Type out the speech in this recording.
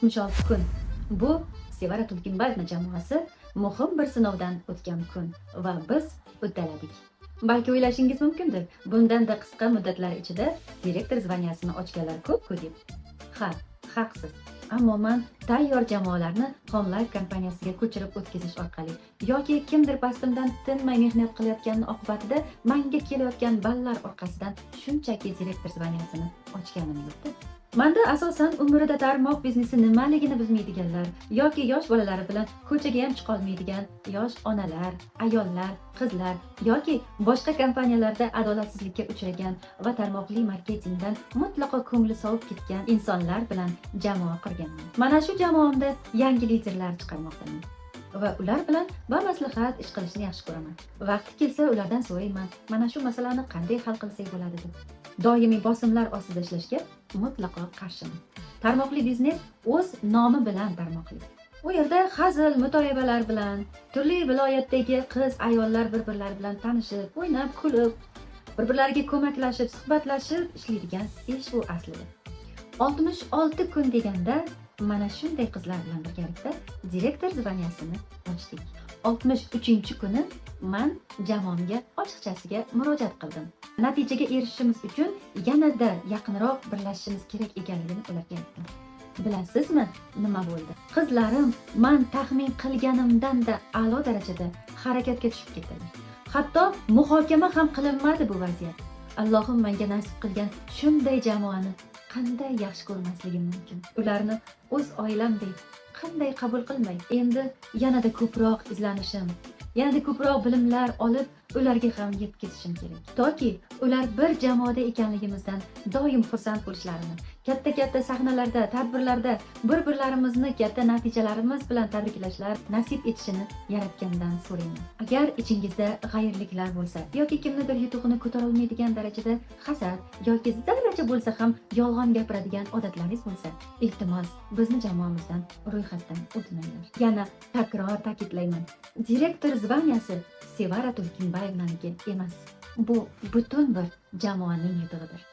66 kun. Bu Sevara Tulkinbayevna jamoasi muhim bir sinovdan o'tgan kun va biz uddaladik. Balki o'ylashingiz mumkindir, bundan-da qisqa muddatlar ichida direktor zvanyasini ochganlar ko'p-ku deb. Ha, haqsiz. Ammo men tayyor jamoalarni Homelife kompaniyasiga ko'chirib o'tkazish orqali yoki kimdir pastimdan tinmay mehnat qilayotgani oqibatida menga kelayotgan ballar orqasidan shunchaki direktor zvanyasini ochganim yo'q-da. Menda asosan umrida tarmoq biznesi nimaligini bilmaydiganlar yoki yosh bolalari bilan ko'chaga ham chiqa olmaydigan yosh onalar, ayollar, qizlar yoki boshqa kompaniyalarda adolatsizlikka uchragan va tarmoqli marketingdan mutlaqo ko'ngli sovib ketgan insonlar bilan jamoa qurganman. Mana shu jamoamda yangi liderlar chiqarmoqdaman va ular bilan bamaslahat ish qilishni yaxshi ko'raman. Vaqti kelsa ulardan so'rayman, mana shu masalani qanday hal qilsak bo'ladi deb. Doimiy bosimlar ostida ishlashga mutlaqo qarshiman. Tarmoqli biznes o'z nomi bilan tarmoqli. U yerda hazil, mutoyibalar bilan, turli viloyatdagi qiz, ayollar bir-birlari bilan tanishib, o'ynab, kulib, bir-birlariga ko'maklashib, suhbatlashib ishlaydigan ish bu aslida. 66 kun deganda mana shunday qizlar bilan birgalikda direktor zvanyasini ochdik. 63-kuni men jamoamga ochiqchasiga murojaat qildim. Natijaga erishishimiz uchun yanada yaqinroq birlashishimiz kerak ekanligini ularga aytdim. Bilasizmi, nima bo'ldi? Qizlarim men taxmin qilganimdan-da a'lo darajada harakatga tushib ketdilar. Hatto muhokama ham qilinmadi bu vaziyat. Allohim menga nasib qilgan shunday jamoani qanday yaxshi ko'rmasligim mumkin? Ularni o'z oilamdek qanday qabul qilmay, endi yanada ko'proq izlanishim, yanada ko'proq bilimlar olib, ularga ham yetkazishim kerak. Toki ular bir jamoada ekanligimizdan doim xursand bo'lishlarini, katta-katta sahnalarda, tadbirlarda bir-birlarimizni katta natijalarimiz bilan tabriklashlari nasib etishini Yaratgandan so'rayman. Agar ichingizda g'ayirliklar bo'lsa yoki kimnidir yutug'ini ko'tara olmaydigan darajada hasad yoki zarracha bo'lsa ham yolg'on gapiradigan odatlaringiz bo'lsa, iltimos bizni jamoamizdan ro'yxatdan o'tmanglar. Yana takror ta'kidlayman. Direktor zvanyasi Sevara Tulkinbayevnaniki emas. Bu butun bir jamoaning yutug'idir.